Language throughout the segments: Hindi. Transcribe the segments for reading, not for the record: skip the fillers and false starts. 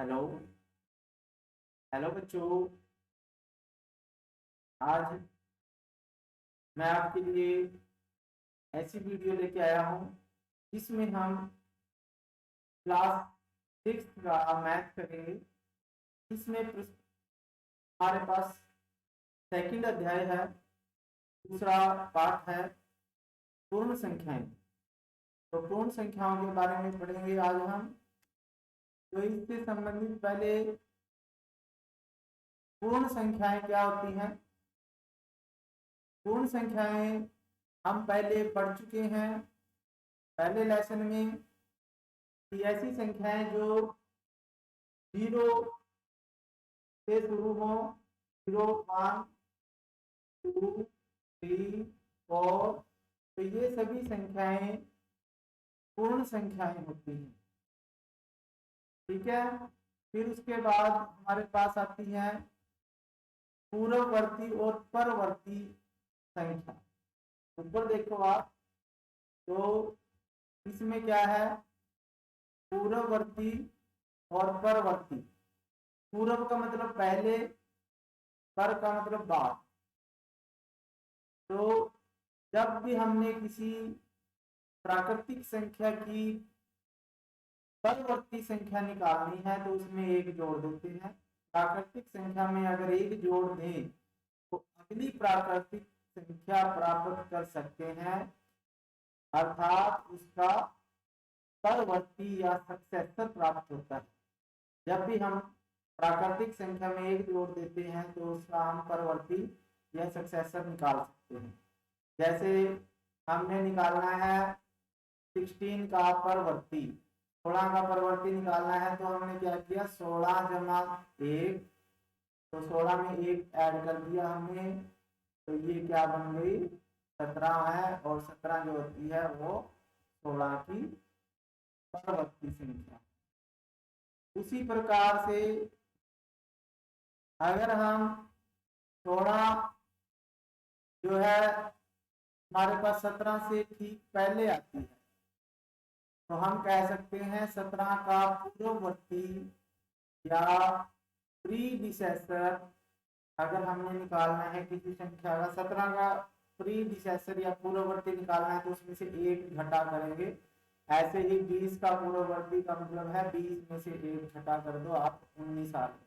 हेलो। हेलो बच्चों। आज मैं आपके लिए ऐसी वीडियो लेके आया हूँ जिसमें हम क्लास 6 का मैथ करेंगे। इसमें हमारे पास सेकंड अध्याय है, दूसरा पाठ है पूर्ण संख्याएं। तो पूर्ण संख्याओं के बारे में पढ़ेंगे आज हम। तो इससे संबंधित पहले पूर्ण संख्याएं क्या होती हैं। पूर्ण संख्याएं हम पहले पढ़ चुके हैं पहले लेसन में कि ऐसी संख्याएं जो जीरो से शुरू हो, 0, 1, 2, 3, 4। तो ये सभी संख्याएं पूर्ण संख्याएं होती हैं। ठीक है। फिर उसके बाद हमारे पास आती है पूर्ववर्ती और परवर्ती संख्या। ऊपर देखो आप, तो इसमें क्या है, पूर्ववर्ती और परवर्ती। पूर्व का मतलब पहले, पर का मतलब बाद। तो जब भी हमने किसी प्राकृतिक संख्या की परवर्ती संख्या निकालनी है तो उसमें एक जोड़ देते हैं। प्राकृतिक संख्या में अगर एक जोड़ दें तो अगली प्राकृतिक संख्या प्राप्त कर सकते हैं, अर्थात उसका परवर्ती या सक्सेसर प्राप्त होता है। जब भी हम प्राकृतिक संख्या में एक जोड़ देते हैं तो उसका हम परवर्ती या सक्सेसर निकाल सकते हैं। जैसे हमने निकालना है 16 का परवर्ती, 16 का परवर्ती निकालना है तो हमने क्या किया, 16 जमा 1। तो 16 में 1 ऐड कर दिया हमने, तो ये क्या बन गई, 17 है। और 17 जो होती है वो 16 की परवर्ती संख्या। उसी प्रकार से अगर हम 16 जो है हमारे पास 17 से ठीक पहले आती है तो हम कह सकते हैं 17 का पूर्ववर्ती या प्रीडिसेसर। अगर हमने निकालना है किसी संख्या का 17 का प्रीडिसेसर या पूर्ववर्ती निकालना है तो उसमें से एक घटा करेंगे। ऐसे ही 20 का पूर्ववर्ती का मतलब है 20 में से एक घटा कर दो आप, 19 आ गए।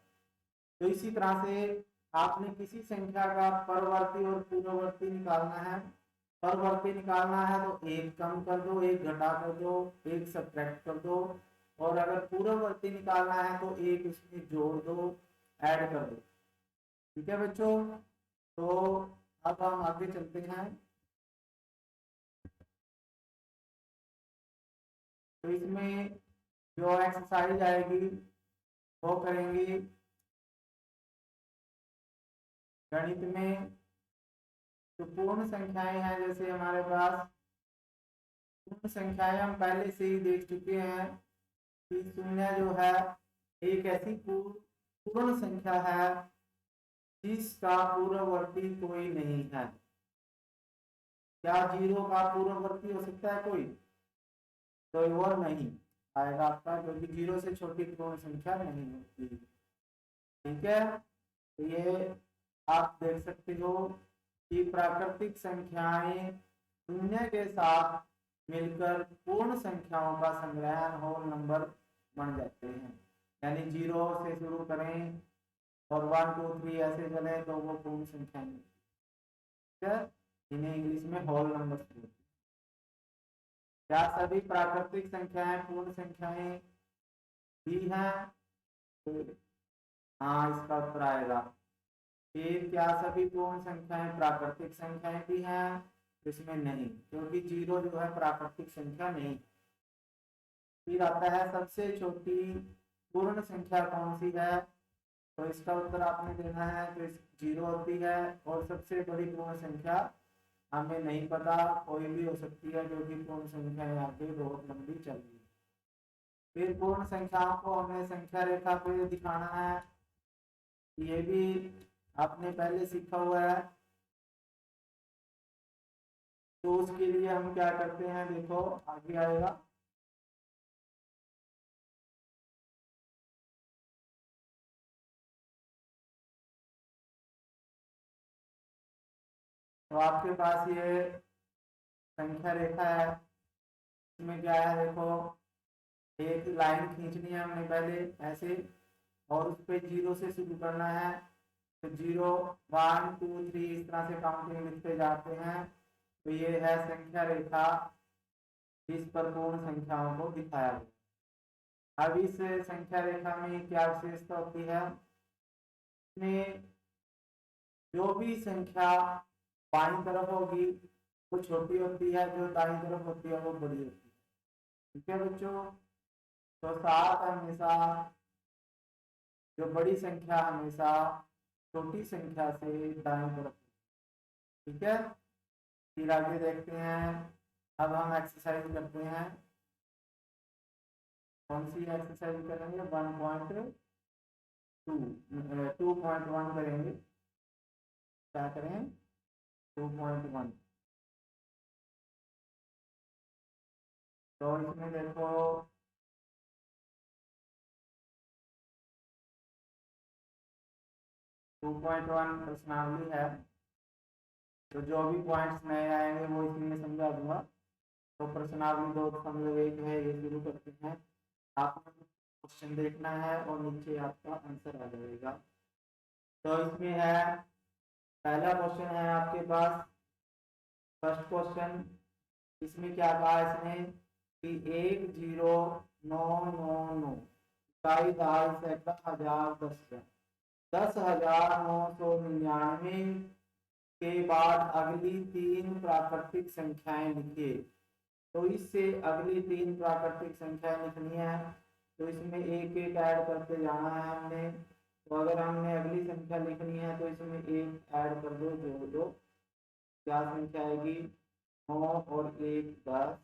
तो इसी तरह से आपने किसी संख्या का परवर्ती और पूर्ववर्ती निकालना है। परवर्ती निकालना है तो एक कम कर दो, एक घटा कर दो, एक सब्ट्रैक्ट कर दो। और अगर पूर्ववर्ती निकालना है तो एक इसमें जोड़ दो, ऐड कर दो। ठीक है बच्चों। तो अब हम आगे चलते हैं। तो इसमें जो एक्सरसाइज आएगी वो करेंगे गणित में। तो पूर्ण संख्याएं हैं, जैसे हमारे पास पूर्ण संख्याएं हम पहले से ही देख चुके हैं कि शून्य जो है एक ऐसी पूर्ण संख्या है जिसका पूर्ववर्ती कोई नहीं है। क्या 0 का पूर्ववर्ती हो सकता है कोई? तो वो नहीं आएगा आपका, क्योंकि 0 से छोटी पूर्ण संख्या नहीं होती। ठीक है। तो ये आप देख सकते हो कि प्राकृतिक संख्याएं शून्य के साथ मिलकर पूर्ण संख्याओं का संग्रहण होल नंबर बन जाते हैं। यानी 0 से शुरू करें और 1, 2, 3 ऐसे चले तो वो पूर्ण संख्याएं, ठीक है, इन्हें इंग्लिश में होल नंबर बोलते हैं। क्या सभी प्राकृतिक संख्याएं पूर्ण संख्याएं भी हैं? तो हाँ, इसका उत्तर आएगा। फिर क्या सभी पूर्ण संख्याएं प्राकृतिक संख्याएं भी हैं? इसमें नहीं, क्योंकि 0 जो है प्राकृतिक संख्या नहीं। फिर आता है सबसे छोटी पूर्ण संख्या कौन सी है? तो इसका उत्तर आपने देना है। तो 0 होती है। और सबसे बड़ी पूर्ण संख्या हमें नहीं पता, कोई भी हो सकती है, क्योंकि पूर्ण संख्या यहाँ पे बहुत लंबी चल रही है। फिर पूर्ण संख्याओं को हमें संख्या रेखा पे दिखाना है, ये भी आपने पहले सीखा हुआ है। तो उसके लिए हम क्या करते हैं, देखो आगे आएगा। तो आपके पास ये संख्या रेखा है, इसमें क्या है देखो, एक लाइन खींचनी है हमने पहले ऐसे, और उस पे 0 से शुरू करना है। तो 0 1 2 3 इस तरह से काउंटिंग लिखते जाते हैं। तो ये है संख्या रेखा जिस पर पूर्ण संख्याओं को दिखाया गया। अब इस संख्या रेखा में क्या विशेषता होती है, इसमें जो भी संख्या बाईं तरफ होगी वो छोटी होती है, जो दाईं तरफ होती है वो बड़ी होती है। ठीक है बच्चों, तो 7 हमेशा, जो बड़ी संख्या हमेशा छोटी संख्या से दाईं तरफ। ठीक है, फिर आगे देखते हैं। अब हम एक्सरसाइज करते हैं। कौन सी एक्सरसाइज करेंगे? 1.2 2.1 करेंगे। क्या करें? 2.1। तो इसमें देखो 2.1 प्रश्नावली है, तो जो भी पॉइंट्स नए आएंगे वो इसी में समझा दूंगा। तो प्रश्नावली 2.1 है, ये शुरू करते हैं। आपको क्वेश्चन देखना है और नीचे आपका आंसर आ जाएगा। तो इसमें है, पहला क्वेश्चन है आपके पास, फर्स्ट क्वेश्चन। इसमें क्या कहा इसने कि 10999 इकाई दहाई सैकड़ा हजार 10,999 के बाद अगली 3 प्राकृतिक संख्याएं लिखिए। तो इससे अगली 3 प्राकृतिक संख्याएं लिखनी है, तो इसमें एक एक ऐड करते जाना है हमने। तो अगर हमने अगली संख्या लिखनी है तो इसमें एक ऐड कर दो, जोड़ दो। क्या संख्या आएगी? 9 और 1 10,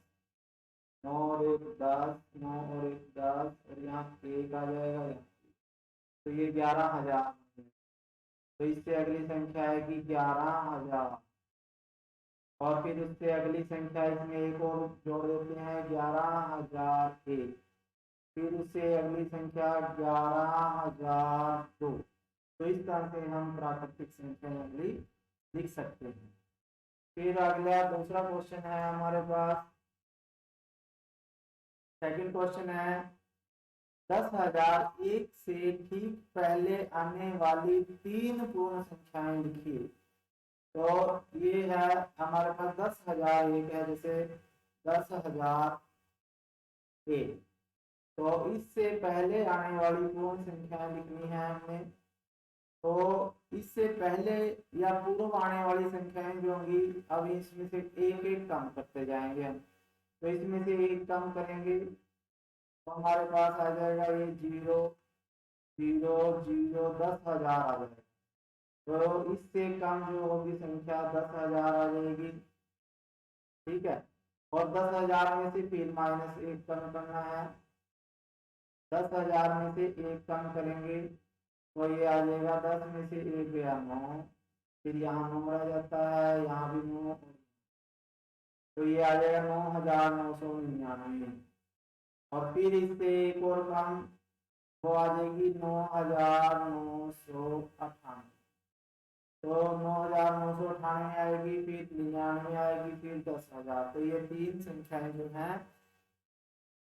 9 और 1 10, 9 और 1 10, और यहाँ 1 आ जाएगा। तो ये 11,000। तो इससे अगली संख्या आएगी 11,000, और फिर उससे अगली संख्या इसमें एक और जोड़ देते हैं 11,001। फिर उससे अगली संख्या 11,002। तो इस तरह से हम प्राकृतिक संख्या अगली लिख सकते हैं। फिर अगला दूसरा क्वेश्चन है हमारे पास, सेकंड क्वेश्चन है 10,001 से ठीक पहले आने वाली 3 पूर्ण संख्याएं लिखिए। तो ये है हमारे पास 10,001 है, जैसे 10,001। तो इससे पहले आने वाली पूर्ण संख्याएं लिखनी है हमने। तो इससे पहले या पूर्व आने वाली संख्याएं जो होंगी, अब इसमें से एक एक कम करते जाएंगे हम। तो इसमें से एक कम करेंगे तो हमारे पास आ जाएगा ये 0 0 0, 10,000 आ जाएगा। तो इससे कम जो होगी संख्या 10,000 आ जाएगी। ठीक है, और 10,000 में से फिर -1 कम करना है। 10,000 में से 1 कम करेंगे तो ये आ जाएगा 10 में से 1 गया 9, फिर यहाँ 9 रह जाता है, यहाँ भी 9, तो ये आ जाएगा 9,999। और फिर इससे एक और कम, वो आ जाएगी 9,998। तो 9,998 आएगी, फिर 99 आएगी, फिर 10,000। तो ये 3 संख्याएं जो हैं,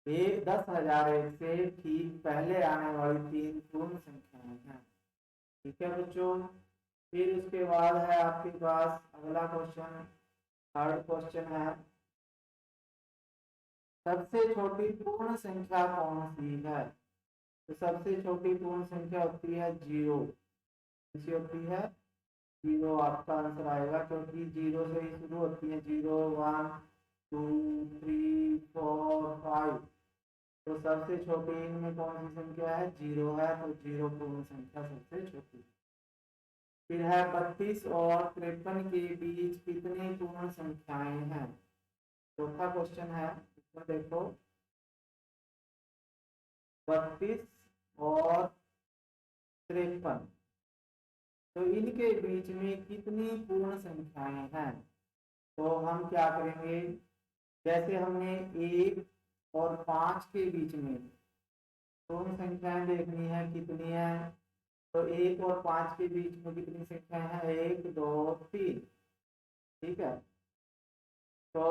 ये 10,001 से ठीक पहले आने वाली 3 पूर्ण संख्याएं हैं। ठीक है बच्चों, फिर उसके बाद है आपके पास अगला क्वेश्चन, थर्ड क्वेश्चन है, सबसे छोटी पूर्ण संख्या कौन सी है? तो सबसे छोटी पूर्ण संख्या होती है 0। किसी होती है 0, आपका आंसर आएगा, क्योंकि 0 से ही शुरू होती है। 0 1 2 3 4 5। तो सबसे छोटी इनमें कौन सी संख्या है? 0 है, तो 0 पूर्ण संख्या सबसे छोटी। फिर है 32 और 53 के बीच कितनी पूर्ण संख्याएं हैं? चौथा क्वेश्चन है, इसमें देखो 32 और 53, तो इनके बीच में कितनी पूर्ण संख्याएं हैं? तो हम क्या करेंगे, जैसे हमने 1 और 5 के बीच में पूर्ण संख्याएं देखनी है कितनी है। तो 1 और 5 के बीच में कितनी संख्याएं हैं? 1 2 3। ठीक है। तो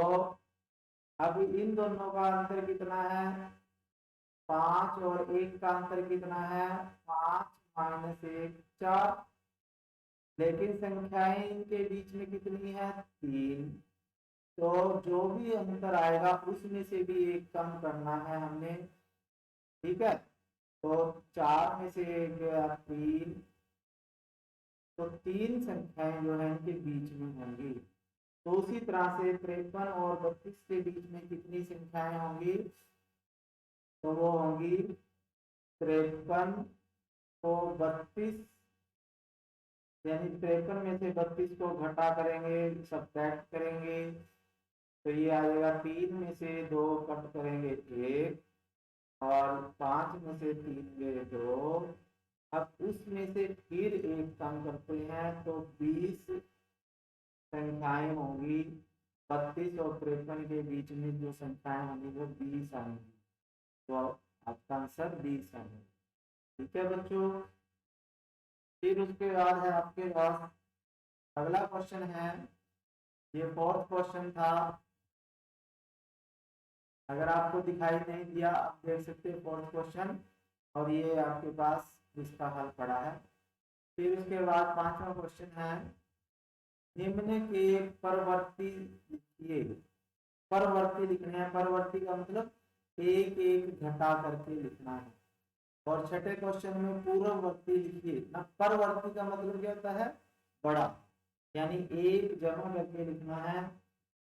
अब इन दोनों का अंतर कितना है, 5 और 1 का अंतर कितना है, 5 माइनस 1 4। लेकिन संख्याएं इनके बीच में कितनी है, 3। तो जो भी अंतर आएगा उसमें से भी एक कम करना है हमने। ठीक है, तो 4 में से 1 गया 3, तो 3 संख्याएं जो है इनके बीच में होंगी। तो उसी तरह से 53 और 32 के बीच में कितनी संख्याएं होंगी, तो वो होंगी 53 को 32, यानी 53 में से 32 को घटा करेंगे, सब्ट्रैक्ट करेंगे, तो ये आ जाएगा 3 में से 2 कट करेंगे 1, और 5 में से 3 गए 2। अब उसमें से फिर एक कम करते हैं, तो 20 संख्याएं होंगी। 32 और 53 के बीच में जो संख्याएं होंगी वो 20 आएंगी। तो आपका आंसर 20 आएंगे। ठीक है बच्चों, फिर उसके बाद है आपके पास अगला क्वेश्चन है, ये फोर्थ क्वेश्चन था। अगर आपको दिखाई नहीं दिया आप देख सकते हैं फोर्थ क्वेश्चन, और ये आपके पास इसका हल पड़ा है। फिर उसके बाद पांचवा क्वेश्चन है, निम्न के परवर्ती लिखिए। परवर्ती लिखने हैं, परवर्ती का मतलब एक एक घटा करके लिखना है। और छठे क्वेश्चन में पूर्ववर्ती लिखिए ना। परवर्ती का मतलब क्या होता है, बड़ा, यानी एक जमा करके लिखना है।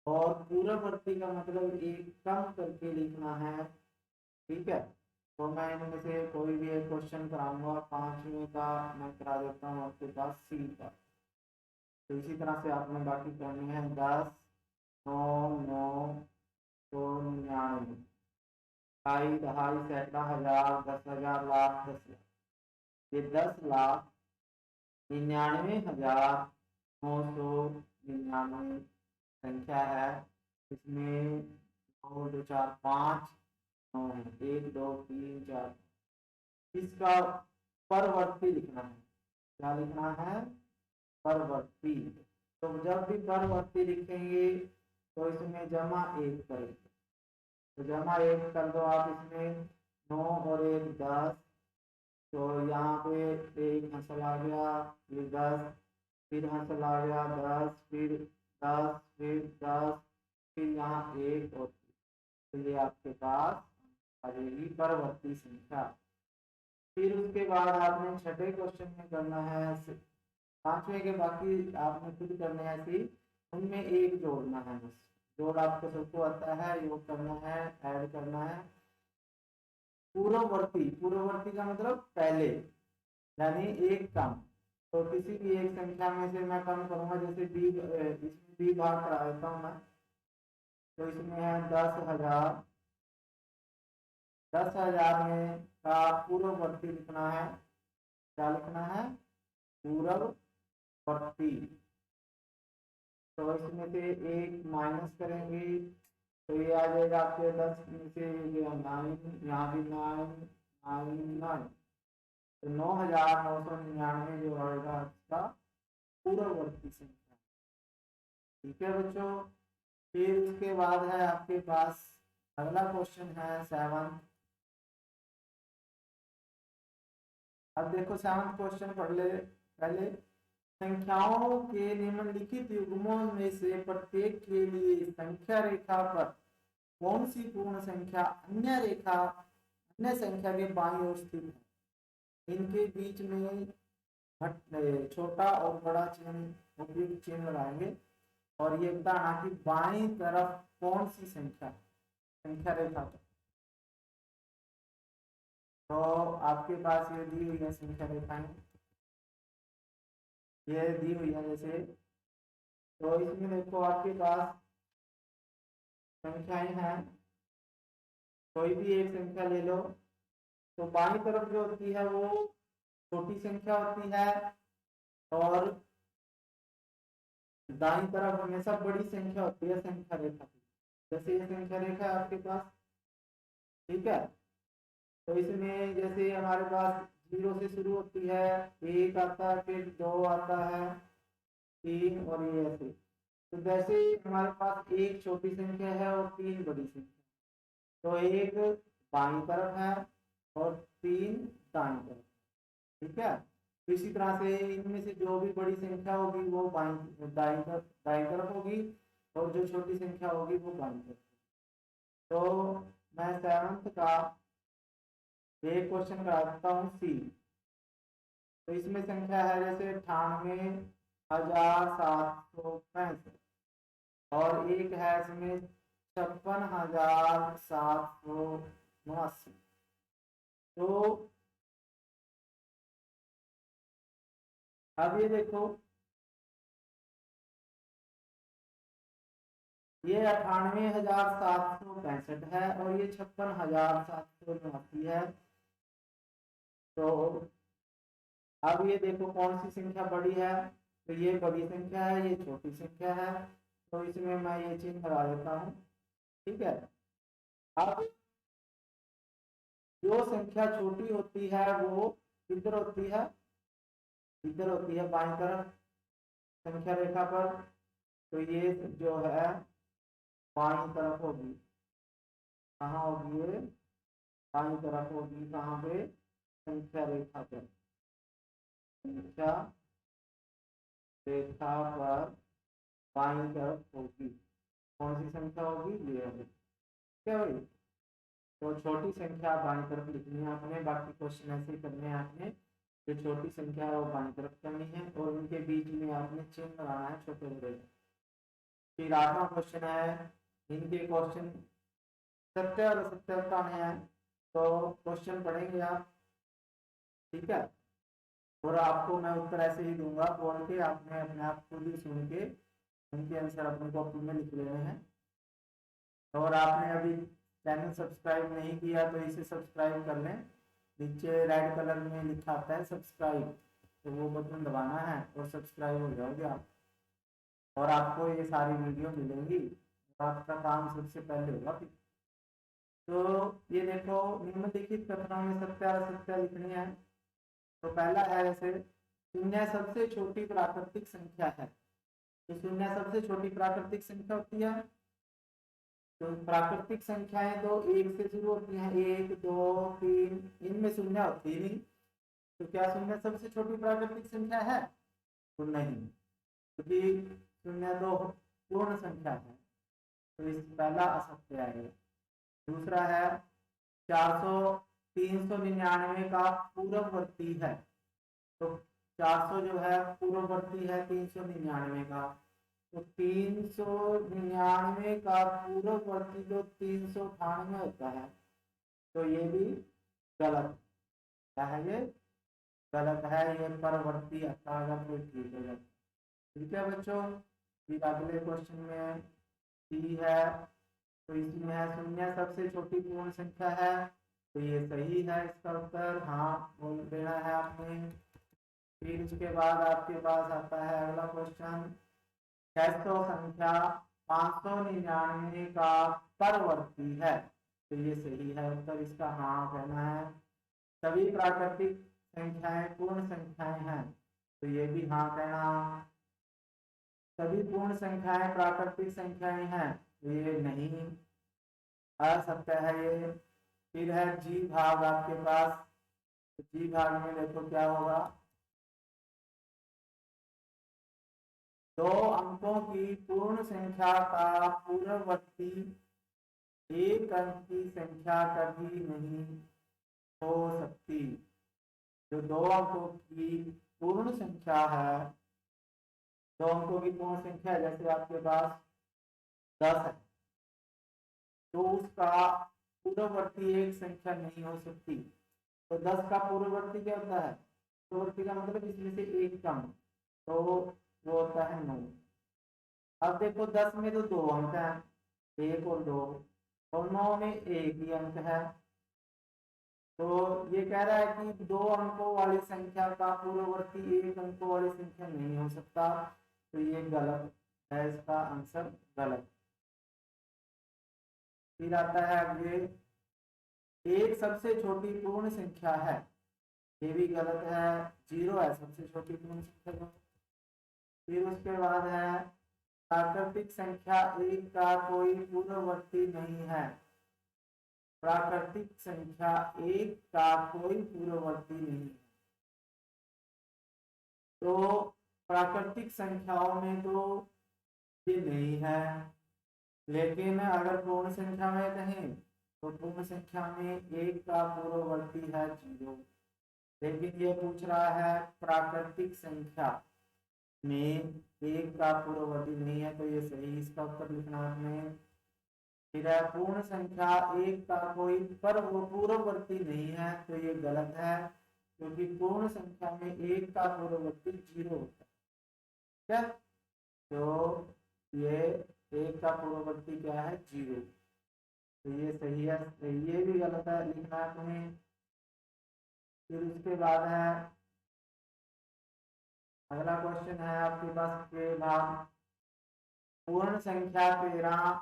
और पूर्ववर्ती का मतलब एक कम करके लिखना है। ठीक है, तो मैं इनमें से कोई भी एक क्वेश्चन कराऊंगा। पांचवें का मैं करा देता हूँ आपके पास सी का। तो इसी तरह से आपने बाकी करनी है 10 9 9 2 99, ढाई ढाई सैकड़ा हजार 10,000 लाख 10,00,000, ये 10,99,999 संख्या है। इसमें 2 2 4 5 9 है, 1 2 3 4। इसका परवर्ती लिखना है। क्या लिखना है, परवर्ती। तो जब भी परवर्ती लिखेंगे तो इसमें जमा 1 करेंगे। तो जमा 1 कर दो आप इसमें, 9 और 1 10। तो यहाँ पे एक हंसल आ गया, फिर 10, फिर हंसल आ गया 10, फिर 10, फिर 10, फिर यहाँ 1 और 3। तो ये आपके पास आ जाएगी परवर्ती संख्या। फिर उसके बाद आपने छठे क्वेश्चन में करना है, पांचवें के बाकी आपने खुद करने हैं ऐसे, उनमें एक जोड़ना है बस। जोड़ आपको सबको आता है, योग करना है, ऐड करना है। पूर्ववर्ती, पूर्ववर्ती का मतलब पहले, यानी एक कम। तो किसी भी एक संख्या में से मैं कम करूंगा, जैसे बी, इसमें बी भाग करा देता हूँ मैं। तो इसमें है 10,000। 10,000 में का पूर्ववर्ती लिखना है। क्या लिखना है, पूर्ववर्ती। तो इसमें से एक माइनस करेंगे, तो ये आ जाएगा आपके 10 में से 9, यहाँ भी 9 9 9। तो 9,999 जो आएगा इसका पूर्ववर्ती संख्या। ठीक है बच्चों, फिर उसके बाद है आपके पास अगला क्वेश्चन है 7। अब देखो 7 क्वेश्चन पढ़ ले पहले। संख्याओं के निम्नलिखित युग्मों में से प्रत्येक के लिए संख्या रेखा पर कौन सी पूर्ण संख्या अन्य संख्या के बाईं ओर स्थित है। इनके बीच में छोटा और बड़ा चिन्ह, उपयुक्त चिन्ह लगाएंगे, और ये बताना कि बाईं तरफ कौन सी संख्या रेखा पर। तो आपके पास ये दी हुई है संख्या रेखाएं, ये दी हुई है जैसे। तो इसमें देखो आपके पास संख्याएं हैं, कोई भी एक संख्या ले लो। तो बाईं तरफ जो होती है वो छोटी संख्या होती है, और दाईं तरफ हमेशा बड़ी संख्या होती है संख्या रेखा की। जैसे ये संख्या रेखा है आपके पास, ठीक है। तो इसमें जैसे हमारे पास 0 से शुरू होती है, 1 आता है, फिर 2 आता है, 3, और ये ऐसे। तो जैसे ही हमारे पास एक छोटी संख्या है और तीन बड़ी संख्या, तो एक बाईं तरफ है और तीन दाईं तरफ, ठीक है। तो इसी तरह से इनमें से जो भी बड़ी संख्या होगी वो दाईं तरफ होगी, और जो छोटी संख्या होगी वो बाईं तरफ। तो मैं 7th का एक क्वेश्चन कराता हूँ सी। तो इसमें संख्या है जैसे 98,765, और एक है इसमें 56,789। तो अब ये देखो, ये 98,765 है और ये 56,789 है। तो अब ये देखो कौन सी संख्या बड़ी है, तो ये बड़ी संख्या है, ये छोटी संख्या है, तो इसमें मैं ये चिन्ह लगा देता हूँ, ठीक है। अब जो संख्या छोटी होती है वो किधर होती है, इधर होती है बाईं तरफ संख्या रेखा पर। तो ये जो है बाईं तरफ होगी, कहाँ होगी ये, बाईं तरफ होगी, कहाँ पे, संख्या रेखा पर, संख्या रेखा पर बाईं तरफ होगी। कौन सी संख्या होगी, ये होगी, ठीक है भाई। तो छोटी संख्या बाईं तरफ लिखनी है आपने, बाकी क्वेश्चन ऐसे ही करने हैं आपने। जो छोटी संख्या है वो बाईं तरफ करनी है और उनके बीच में आपने चिन्ह लगाना है छोटे बड़े। फिर 8वां क्वेश्चन है, इनके क्वेश्चन सत्य और असत्य का है, तो क्वेश्चन पढ़ेंगे आप, ठीक है। और आपको मैं उत्तर ऐसे ही दूंगा बोल के, आपने अपने आप खुद ही सुन के उनके आंसर अपनी कॉपी में लिख लेने हैं। और आपने अभी चैनल सब्सक्राइब नहीं किया तो इसे सब्सक्राइब कर लें, नीचे रेड कलर में लिखा आता है सब्सक्राइब, तो वो बटन दबाना है और सब्सक्राइब हो जाओगे आप, और आपको ये सारी वीडियो मिलेंगी, आपका काम सबसे पहले होगा। तो ये देखो, निम्नलिखित कथनों में सत्य और असत्य लिखनी है। तो पहला है जैसे शून्य सबसे छोटी प्राकृतिक संख्या है। तो शून्य सबसे छोटी प्राकृतिक संख्या होती है। तो प्राकृतिक संख्याएं तो एक से शुरू होती हैं, 1 2 3, इनमें शून्य होती ही नहीं। तो क्या शून्य सबसे छोटी प्राकृतिक संख्या है, तो नहीं, क्योंकि शून्य तो पूर्ण संख्या है। तो इस पहला असत्य आएगा। दूसरा है 399 का पूर्ववर्ती है। तो 400 जो है पूर्ववर्ती है 399 का, तो 399 का पूर्ववर्ती जो 398 होता है, तो ये भी गलत है, ये गलत है, ये परवर्ती आता है, कोई ठीक है। ठीक है बच्चों, फिर अगले क्वेश्चन में सी है। तो इसमें है शून्य सबसे छोटी पूर्ण संख्या है, तो ये सही है इसका उत्तर, हाँ बोल देना है आपने। फिर उसके बाद आपके पास आता है अगला क्वेश्चन, कैसो संख्या 599 का परवर्ती है, तो ये सही है उत्तर इसका, हाँ कहना है। सभी प्राकृतिक संख्याएं पूर्ण संख्याएं हैं, तो ये भी हाँ कहना। सभी पूर्ण संख्याएं प्राकृतिक संख्याएं हैं, तो ये नहीं, असत्य है ये। फिर है जी भाग आपके पास, तो जी भाग में देखो क्या होगा, 2 अंकों की पूर्ण संख्या का पूर्ववर्ती एक अंक की संख्या कभी नहीं हो सकती। जो 2 अंकों की पूर्ण संख्या है, 2 अंकों की पूर्ण संख्या है, जैसे आपके पास 10 है, तो उसका पूर्ववर्ती एक संख्या नहीं हो सकती। तो 10 का पूर्ववर्ती क्या होता है, पूर्ववर्ती का मतलब इसमें से एक कम, तो वो होता है 9। अब देखो 10 में तो 2 अंक हैं, 1 और 2, और 9 में एक ही अंक है। तो ये कह रहा है कि 2 अंकों वाली संख्या का पूर्ववर्ती 1 अंकों वाली संख्या नहीं हो सकता, तो ये गलत है, इसका आंसर गलत। फिर आता है अगले, एक सबसे छोटी पूर्ण संख्या है, ये भी गलत है, 0 है सबसे छोटी पूर्ण संख्या। फिर उसके बाद है प्राकृतिक संख्या एक का कोई पूर्ववर्ती नहीं है। प्राकृतिक संख्या एक का कोई पूर्ववर्ती नहीं है। तो प्राकृतिक संख्याओं में तो ये नहीं है, लेकिन अगर पूर्ण संख्या में कहें तो पूर्ण संख्या में एक का पूर्ववर्ती है 0। लेकिन ये पूछ रहा है प्राकृतिक संख्या में एक का पूर्ववर्ती नहीं है, तो ये सही, इसका उत्तर लिखना आपने। फिर है पूर्ण संख्या एक का कोई पर वो पूर्ववर्ती नहीं है, तो ये गलत है, क्योंकि पूर्ण संख्या में एक का पूर्ववर्ती 0 होता है। क्या? तो ये एक का पूर्ववर्ती क्या है? 0। तो ये सही है, ये भी गलत है, लिखना है तुम्हें। फिर उसके बाद है अगला क्वेश्चन है आपके पास के भाग, पूर्ण संख्या 13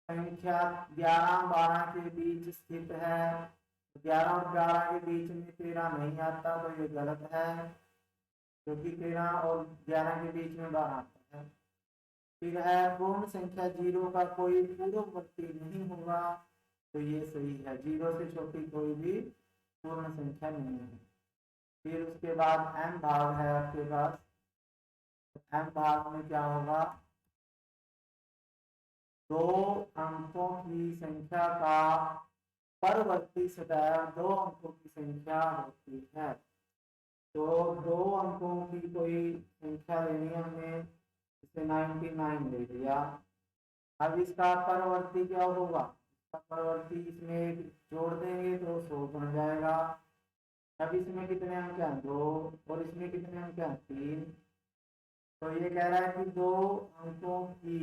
संख्या 11-12 के बीच स्थित है। 11 और 12 के बीच में 13 नहीं आता, तो ये गलत है, क्योंकि 13 और 11 के बीच में 12 आता है। फिर है पूर्ण संख्या 0 का कोई पूर्ववर्ती नहीं होगा, तो ये सही है, 0 से छोटी कोई भी पूर्ण संख्या नहीं है। फिर उसके बाद m भाग है आपके पास। m भाग में क्या होगा? 2 अंकों की संख्या का परवर्ती सदैव 2 अंकों की संख्या होती है। तो 2 अंकों की कोई संख्या लेनी है हमें, इसे 99 ले लिया। अब इसका परवर्ती क्या होगा? इसका परवर्ती इसमें जोड़ देंगे तो 100 बन जाएगा। अब इसमें कितने अंक हैं? 2, और इसमें कितने अंक हैं? 3। तो ये कह रहा है कि 2 अंकों की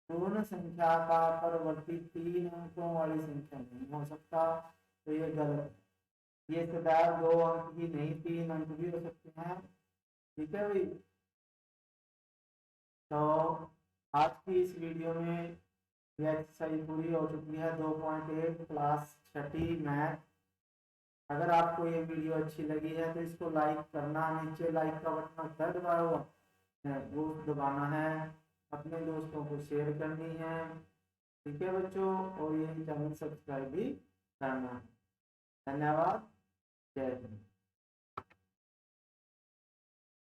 पूर्ण संख्या का परवर्ती 3 अंकों वाली संख्या नहीं हो सकता, तो ये गलत है। ये सदैव 2 अंक ही नहीं 3 अंक भी हो सकते हैं। ठीक है भाई। तो आज की इस वीडियो में ये एक्सरसाइज पूरी हो चुकी है, 2.8 क्लास 6ठी मैथ। अगर आपको ये वीडियो अच्छी लगी है तो इसको लाइक करना, नीचे लाइक का बटन होता है दबाया हुआ, वो दबाना है, अपने दोस्तों को शेयर करनी है। ठीक है बच्चों, और ये चैनल सब्सक्राइब भी करना है। धन्यवाद। जय हिंद।